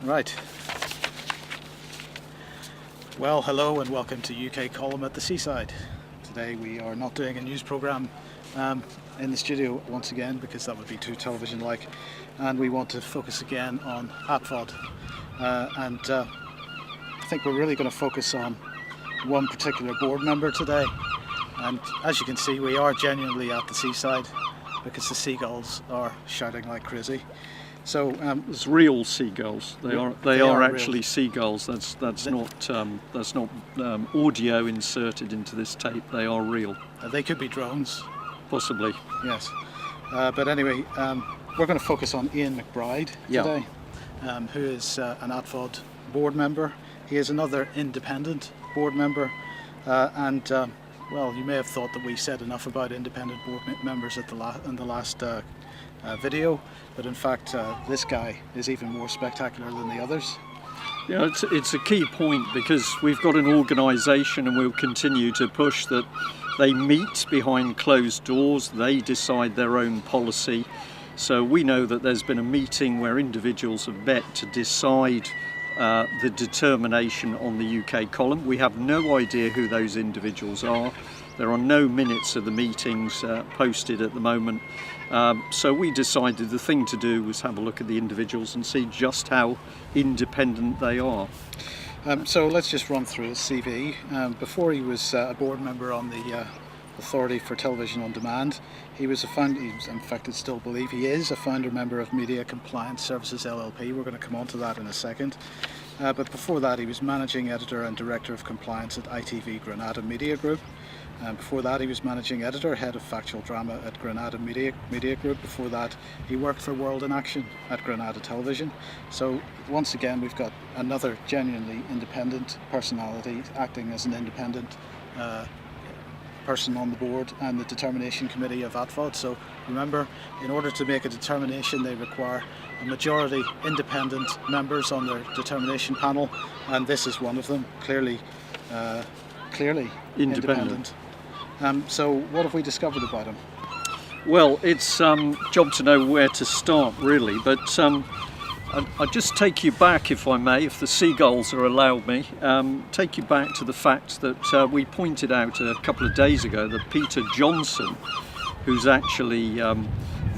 Right. Well, hello and welcome to UK Column at the Seaside. Today we are not doing a news programme in the studio once again because that would be too television-like, and we want to focus again on ATVOD. I think we're really going to focus on one particular board member today, and as you can see we are genuinely at the seaside because the seagulls are shouting like crazy. So it's real seagulls. They are actually real seagulls. That's not audio inserted into this tape. They are real. They could be drones, possibly. Yes, but anyway, we're going to focus on Ian McBride today, who is an ATVOD board member. He is another independent board member, well, you may have thought that we said enough about independent board members in the last video, but in fact this guy is even more spectacular than the others. Yeah, it's a key point because we've got an organisation and we'll continue to push that they meet behind closed doors, they decide their own policy. So we know that there's been a meeting where individuals have met to decide the determination on the UK column. We have no idea who those individuals are. There are no minutes of the meetings posted at the moment. So we decided the thing to do was have a look at the individuals and see just how independent they are. So let's just run through his CV. Before he was a board member on the Authority for Television on Demand, he was a founder, in fact I still believe he is a founder member of Media Compliance Services LLP. We're going to come on to that in a second. But before that he was managing editor and director of compliance at ITV Granada Media Group. Before that he was managing editor, head of factual drama at Granada Media Group. Before that he worked for World in Action at Granada Television. So once again we've got another genuinely independent personality acting as an independent person on the board and the determination committee of ATVOD. So remember, in order to make a determination they require a majority independent members on their determination panel, and this is one of them, clearly independent. So what have we discovered about him? Well, it's job to know where to start really, but I'll just take you back, if I may, if the seagulls are allowed me, take you back to the fact that we pointed out a couple of days ago that Peter Johnson, who's actually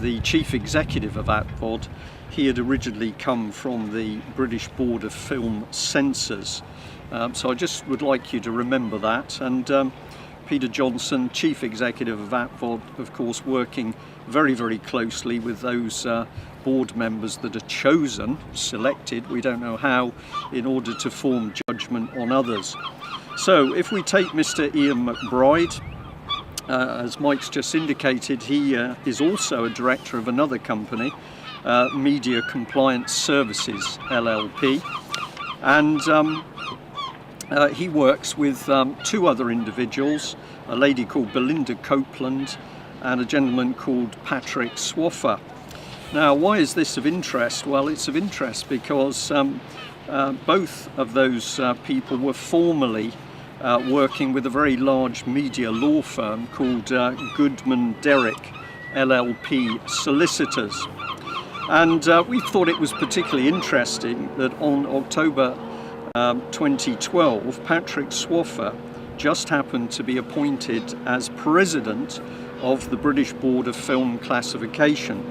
the chief executive of ATVOD, he had originally come from the British Board of Film Censors. So I just would like you to remember that. And Peter Johnson, chief executive of ATVOD, of course working very, very closely with those board members that are chosen, selected, we don't know how, in order to form judgment on others. So if we take Mr. Ian McBride, as Mike's just indicated, he is also a director of another company, Media Compliance Services LLP, and he works with two other individuals, a lady called Belinda Copeland and a gentleman called Patrick Swaffer. Now, why is this of interest? Well, it's of interest because both of those people were formerly working with a very large media law firm called Goodman Derrick LLP Solicitors. And we thought it was particularly interesting that on October 2012, Patrick Swaffer just happened to be appointed as president of the British Board of Film Classification.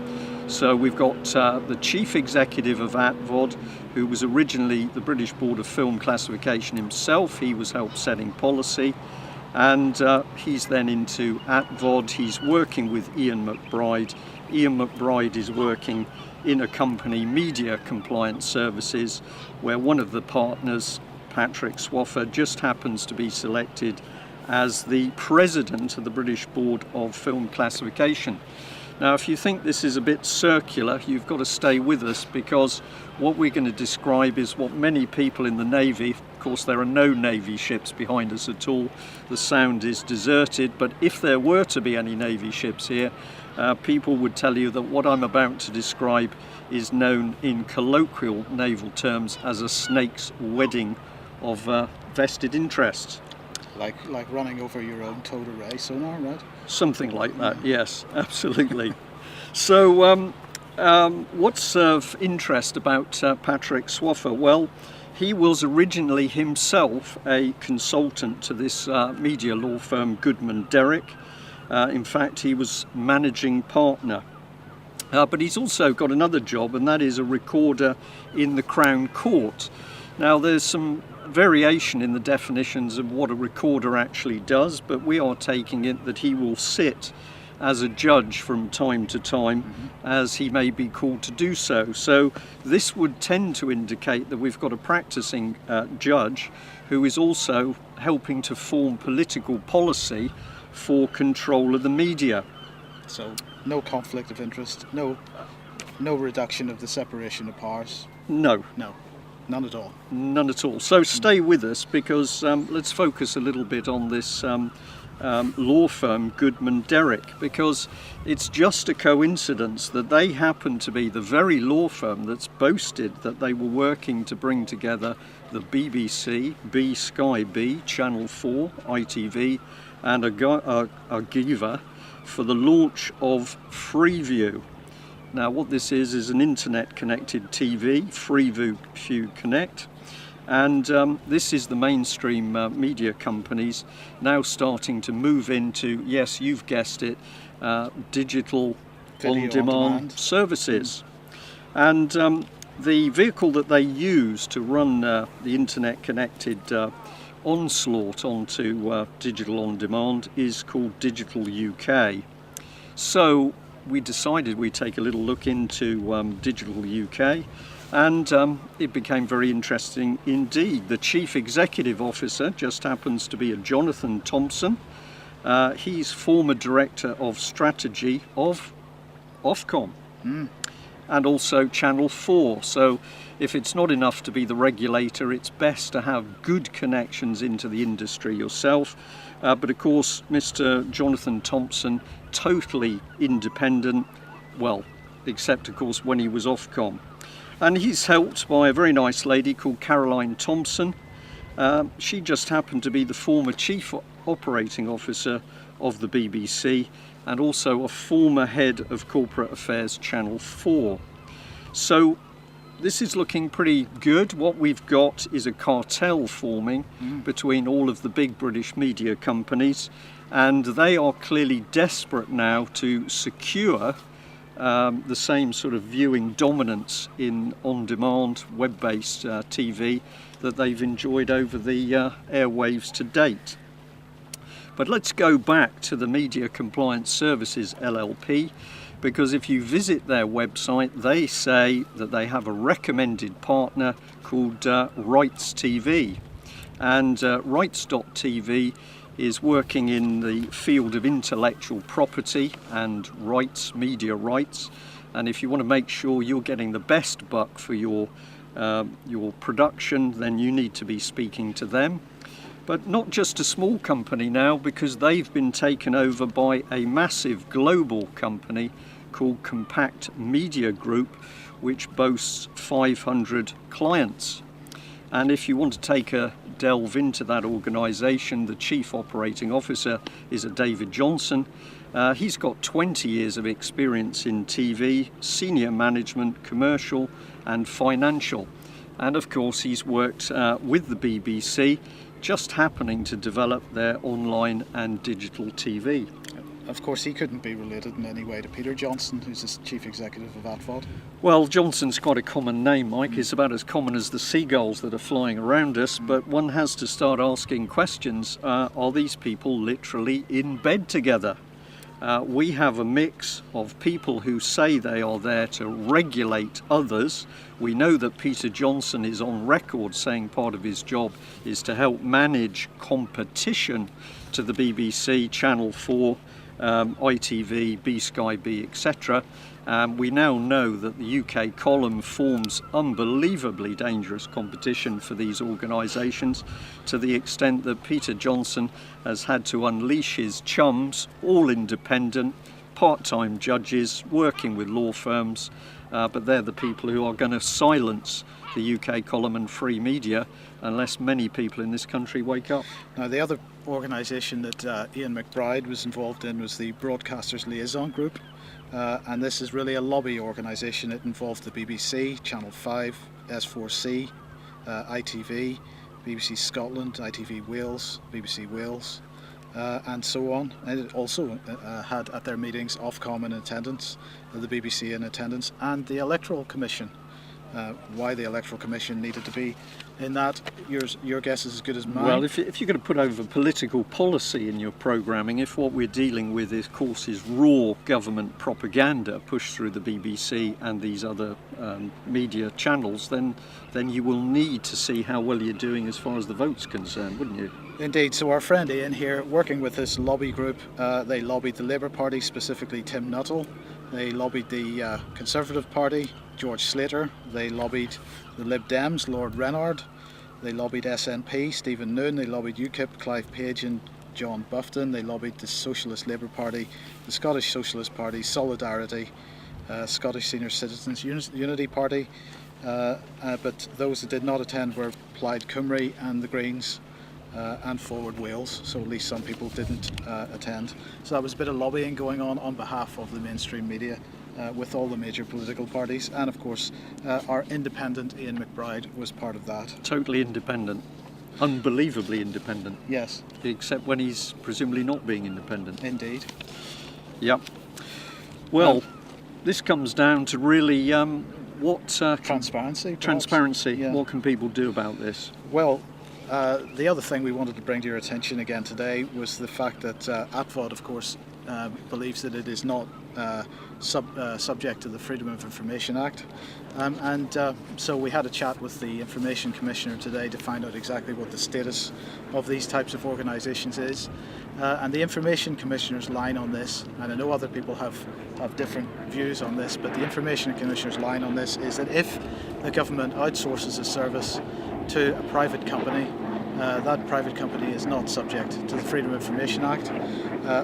So we've got the chief executive of ATVOD, who was originally the British Board of Film Classification himself. He was help setting policy, and he's then into ATVOD. He's working with Ian McBride. Ian McBride is working in a company, Media Compliance Services, where one of the partners, Patrick Swaffer, just happens to be selected as the president of the British Board of Film Classification. Now, if you think this is a bit circular, you've got to stay with us, because what we're going to describe is what many people in the Navy, of course there are no Navy ships behind us at all, the sound is deserted, but if there were to be any Navy ships here, people would tell you that what I'm about to describe is known in colloquial naval terms as a snake's wedding of vested interests. Like running over your own towed array sonar, right? Something like that, yes, absolutely. So What's of interest about Patrick Swaffer? Well, he was originally himself a consultant to this media law firm Goodman Derrick. In fact, he was managing partner. But he's also got another job, and that is a recorder in the Crown Court. Now, there's some variation in the definitions of what a recorder actually does, but we are taking it that he will sit as a judge from time to time, as he may be called to do so. So this would tend to indicate that we've got a practicing judge who is also helping to form political policy for control of the media. So no conflict of interest, no reduction of the separation of powers. No, None at all. none at all. So stay with us, because let's focus a little bit on this law firm Goodman Derrick, because it's just a coincidence that they happen to be the very law firm that's boasted that they were working to bring together the BBC, Sky B, Channel 4, ITV and Agiva for the launch of Freeview. Now what this is an internet connected TV, Freeview Connect, and this is the mainstream media companies now starting to move into, yes, you've guessed it, digital on-demand services. And the vehicle that they use to run the internet connected onslaught onto digital on-demand is called Digital UK. So we decided we'd take a little look into Digital UK, and it became very interesting indeed. The Chief Executive Officer just happens to be a Jonathan Thompson. He's former Director of Strategy of Ofcom and also Channel 4. So if it's not enough to be the regulator, it's best to have good connections into the industry yourself. But of course, Mr. Jonathan Thompson, totally independent, well, except of course when he was Ofcom. And he's helped by a very nice lady called Caroline Thompson. She just happened to be the former Chief Operating Officer of the BBC and also a former Head of Corporate Affairs Channel 4. So this is looking pretty good. What we've got is a cartel forming between all of the big British media companies, and they are clearly desperate now to secure the same sort of viewing dominance in on-demand web-based TV that they've enjoyed over the airwaves to date. But let's go back to the Media Compliance Services LLP, because if you visit their website, they say that they have a recommended partner called Rights TV, and Rights.tv is working in the field of intellectual property and rights, media rights. And if you want to make sure you're getting the best buck for your production, then you need to be speaking to them. But not just a small company now, because they've been taken over by a massive global company called Compact Media Group, which boasts 500 clients. And if you want to take a delve into that organisation, the Chief Operating Officer is a David Johnson. He's got 20 years of experience in TV, senior management, commercial and financial. And of course he's worked with the BBC, just happening to develop their online and digital TV. Of course, he couldn't be related in any way to Peter Johnson, who's the Chief Executive of ATVOD. Well, Johnson's quite a common name, Mike. It's about as common as the seagulls that are flying around us, but one has to start asking questions. Are these people literally in bed together? We have a mix of people who say they are there to regulate others. We know that Peter Johnson is on record saying part of his job is to help manage competition to the BBC, Channel 4, ITV, Sky B, etc. We now know that the UK column forms unbelievably dangerous competition for these organisations, to the extent that Peter Johnson has had to unleash his chums, all independent, part-time judges working with law firms, but they're the people who are going to silence the UK column and free media unless many people in this country wake up. Now, the other organisation that Ian McBride was involved in was the Broadcasters Liaison Group, and this is really a lobby organisation. It involved the BBC, Channel 5, S4C, ITV, BBC Scotland, ITV Wales, BBC Wales, and so on. And it also had at their meetings Ofcom in attendance, the BBC in attendance, and the Electoral Commission. Why the Electoral Commission needed to be in that, your guess is as good as mine. Well, if you're going to put over political policy in your programming, if what we're dealing with, of course, is raw government propaganda pushed through the BBC and these other media channels, then you will need to see how well you're doing as far as the vote's concerned, wouldn't you? Indeed. So our friend Ian here, working with this lobby group, they lobbied the Labour Party, specifically Tim Nuttall. They lobbied the Conservative Party, George Slater. They lobbied the Lib Dems, Lord Renard. They lobbied SNP, Stephen Noon. They lobbied UKIP, Clive Page and John Bufton. They lobbied the Socialist Labour Party, the Scottish Socialist Party, Solidarity, Scottish Senior Citizens Unity Party. But those that did not attend were Plaid Cymru and the Greens. And Forward Wales, so at least some people didn't attend. So that was a bit of lobbying going on behalf of the mainstream media with all the major political parties, and of course our independent Ian McBride was part of that. Totally independent. Unbelievably independent. Yes. Except when he's presumably not being independent. Indeed. Yep. Well, this comes down to really what... transparency. Perhaps? Transparency. Yeah. What can people do about this? Well, the other thing we wanted to bring to your attention again today was the fact that ATVOD, of course, believes that it is not subject to the Freedom of Information Act. So we had a chat with the Information Commissioner today to find out exactly what the status of these types of organisations is. And the Information Commissioner's line on this, and I know other people have different views on this, but the Information Commissioner's line on this is that if the government outsources a service to a private company, that private company is not subject to the Freedom of Information Act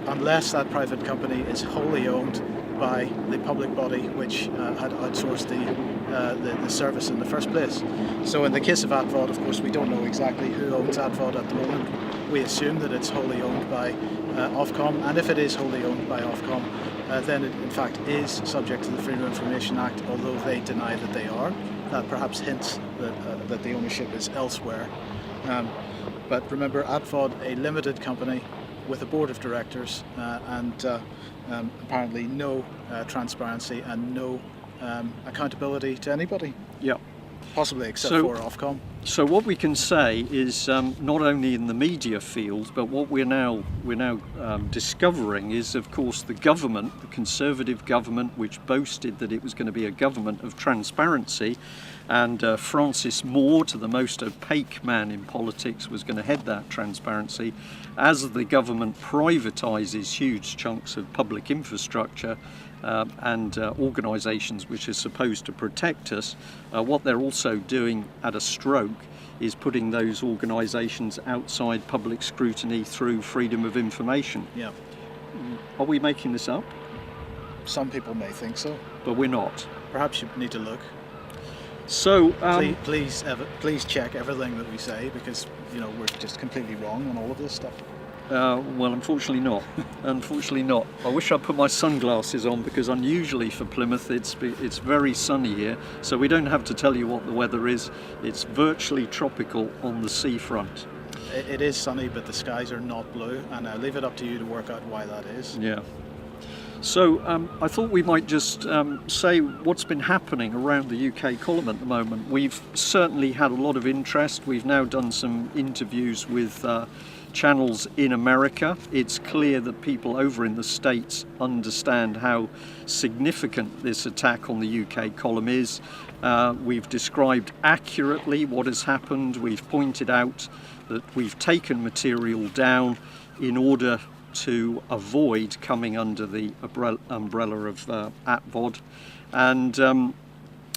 unless that private company is wholly owned by the public body which had outsourced the service in the first place. So in the case of ATVOD, of course, we don't know exactly who owns ATVOD at the moment. We assume that it's wholly owned by Ofcom, and if it is wholly owned by Ofcom, then it in fact is subject to the Freedom of Information Act, although they deny that they are. That perhaps hints that the ownership is elsewhere. But remember, ATVOD, a limited company with a board of directors and apparently no transparency and no accountability to anybody. Yeah. Possibly except for Ofcom. So what we can say is not only in the media field, but what we're now discovering is, of course, the government, the Conservative government, which boasted that it was going to be a government of transparency, and Francis Moore, to the most opaque man in politics, was going to head that transparency. As the government privatises huge chunks of public infrastructure and organisations which are supposed to protect us, what they're also doing at a stroke is putting those organisations outside public scrutiny through freedom of information. Yeah. Are we making this up? Some people may think so. But we're not. Perhaps you need to look. So please check everything that we say, because we're just completely wrong on all of this stuff. Well, unfortunately not. Unfortunately not. I wish I'd put my sunglasses on, because unusually for Plymouth it's very sunny here, so we don't have to tell you what the weather is. It's virtually tropical on the seafront. It is sunny, but the skies are not blue, and I leave it up to you to work out why that is. Yeah. So I thought we might just say what's been happening around the UK column at the moment. We've certainly had a lot of interest. We've now done some interviews with channels in America. It's clear that people over in the States understand how significant this attack on the UK column is. We've described accurately what has happened. We've pointed out that we've taken material down in order to avoid coming under the umbrella of ATVOD, and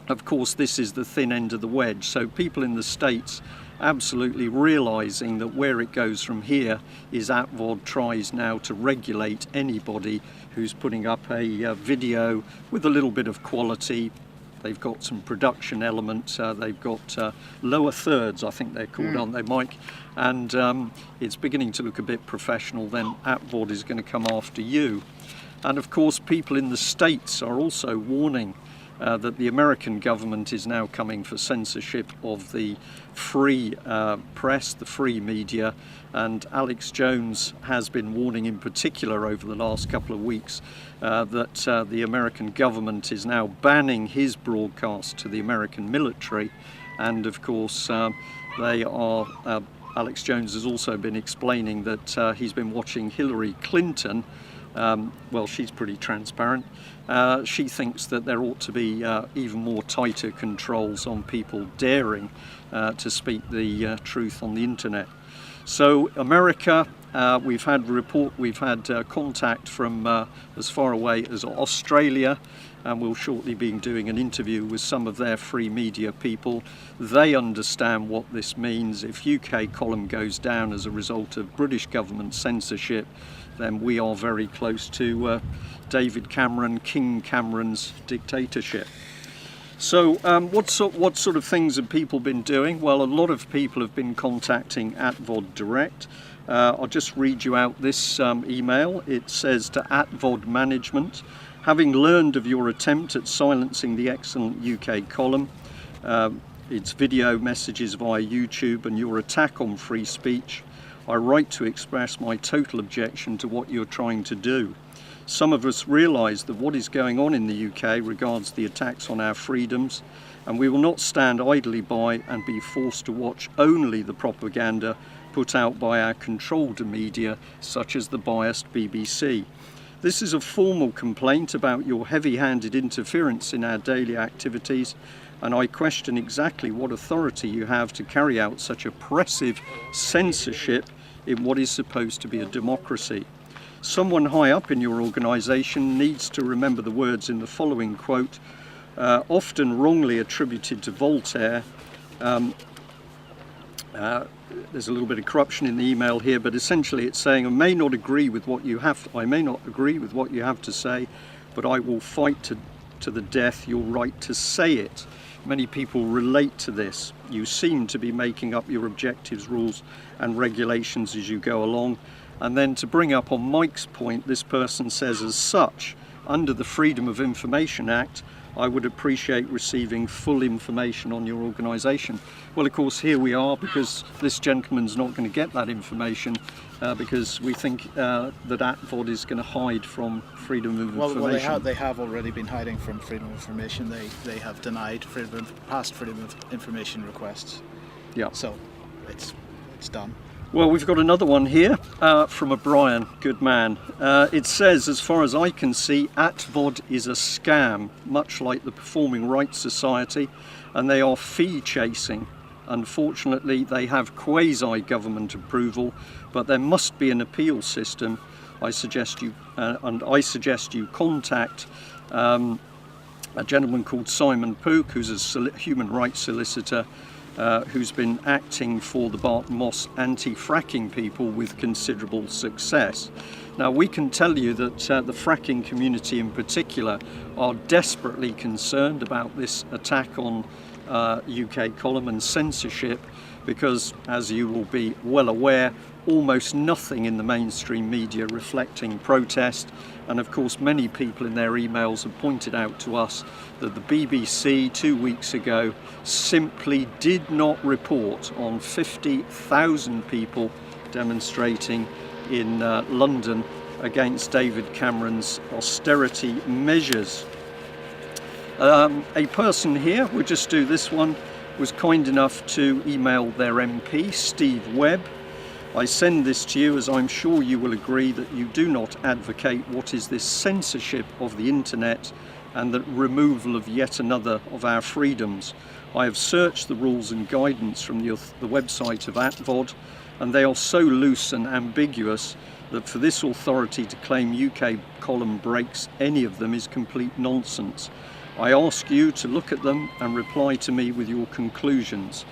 of course this is the thin end of the wedge. So people in the States absolutely realising that where it goes from here is ATVOD tries now to regulate anybody who's putting up a video with a little bit of quality, They've got some production elements. They've got lower thirds, I think they're called, aren't they, Mike? And it's beginning to look a bit professional. Then ATVOD is going to come after you. And of course, people in the States are also warning that the American government is now coming for censorship of the free press, the free media, and Alex Jones has been warning in particular over the last couple of weeks that the American government is now banning his broadcast to the American military, and of course they are Alex Jones has also been explaining that he's been watching Hillary Clinton. Well, she's pretty transparent. She thinks that there ought to be even more tighter controls on people daring to speak the truth on the internet. So America, we've had contact from as far away as Australia, and we'll shortly be doing an interview with some of their free media people. They understand what this means. If UK column goes down as a result of British government censorship, then we are very close to David Cameron, King Cameron's dictatorship. So what sort of things have people been doing? Well, a lot of people have been contacting ATVOD direct. I'll just read you out this email. It says to ATVOD management, having learned of your attempt at silencing the excellent UK column, its video messages via YouTube and your attack on free speech, I write to express my total objection to what you're trying to do. Some of us realise that what is going on in the UK regards the attacks on our freedoms, and we will not stand idly by and be forced to watch only the propaganda put out by our controlled media, such as the biased BBC. This is a formal complaint about your heavy-handed interference in our daily activities, and I question exactly what authority you have to carry out such oppressive censorship in what is supposed to be a democracy. Someone high up in your organisation needs to remember the words in the following quote, often wrongly attributed to Voltaire. There's a little bit of corruption in the email here, but essentially it's saying, I may not agree with what you have to say, but I will fight to the death your right to say it. Many people relate to this. You seem to be making up your objectives, rules and regulations as you go along. And then to bring up on Mike's point, this person says, as such, under the Freedom of Information Act, I would appreciate receiving full information on your organisation. Well, of course, here we are, because this gentleman's not going to get that information because we think that ATVOD is going to hide from freedom of information. Well, they have already been hiding from freedom of information. They have denied past freedom of information requests. Yeah. So it's done. Well, we've got another one here from a Brian, good man. It says, as far as I can see, ATVOD is a scam, much like the Performing Rights Society, and they are fee chasing. Unfortunately, they have quasi-government approval, but there must be an appeal system. I suggest you contact a gentleman called Simon Pook, who's a human rights solicitor, who's been acting for the Bart Moss anti-fracking people with considerable success. Now, we can tell you that the fracking community in particular are desperately concerned about this attack on UK column and censorship, because, as you will be well aware, almost nothing in the mainstream media reflecting protest, and of course many people in their emails have pointed out to us that the BBC 2 weeks ago simply did not report on 50,000 people demonstrating in London against David Cameron's austerity measures. A person here, we'll just do this one, was kind enough to email their MP, Steve Webb. I send this to you as I'm sure you will agree that you do not advocate what is this censorship of the internet and the removal of yet another of our freedoms. I have searched the rules and guidance from the website of ATVOD, and they are so loose and ambiguous that for this authority to claim UK column breaks any of them is complete nonsense. I ask you to look at them and reply to me with your conclusions.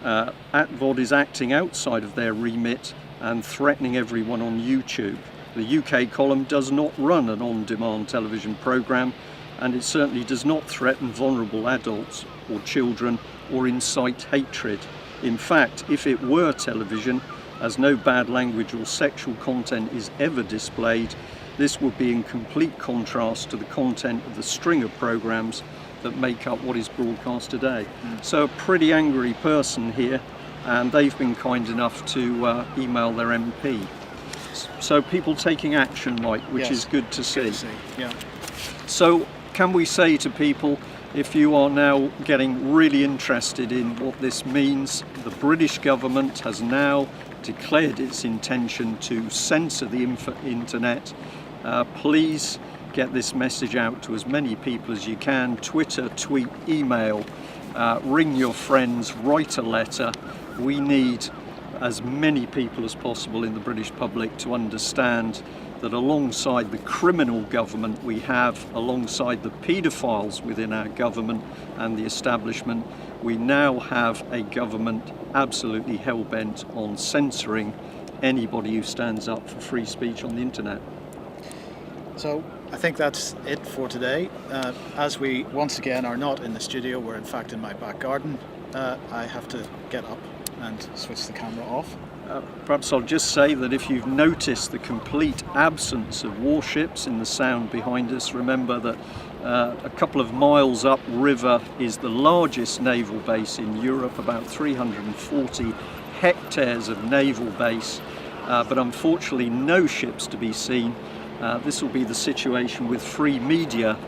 ATVOD is acting outside of their remit and threatening everyone on YouTube. The UK column does not run an on-demand television programme, and it certainly does not threaten vulnerable adults or children or incite hatred. In fact, if it were television, as no bad language or sexual content is ever displayed, this would be in complete contrast to the content of the string of programs that make up what is broadcast today. So a pretty angry person here, and they've been kind enough to email their MP. So people taking action, Mike, which Yes, is good to see. Good to see. Yeah. So can we say to people, if you are now getting really interested in what this means, the British government has now declared its intention to censor the internet. Please get this message out to as many people as you can. Twitter, tweet, email, ring your friends, write a letter. We need as many people as possible in the British public to understand that alongside the criminal government we have, alongside the paedophiles within our government and the establishment, we now have a government absolutely hell-bent on censoring anybody who stands up for free speech on the internet. So I think that's it for today. As we once again are not in the studio, we're in fact in my back garden, I have to get up and switch the camera off. Perhaps I'll just say that if you've noticed the complete absence of warships in the sound behind us, remember that a couple of miles upriver is the largest naval base in Europe, about 340 hectares of naval base, but unfortunately no ships to be seen. This will be the situation with free media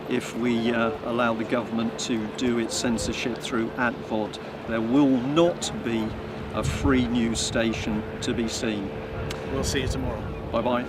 if we allow the government to do its censorship through ATVOD. There will not be a free news station to be seen. We'll see you tomorrow. Bye bye.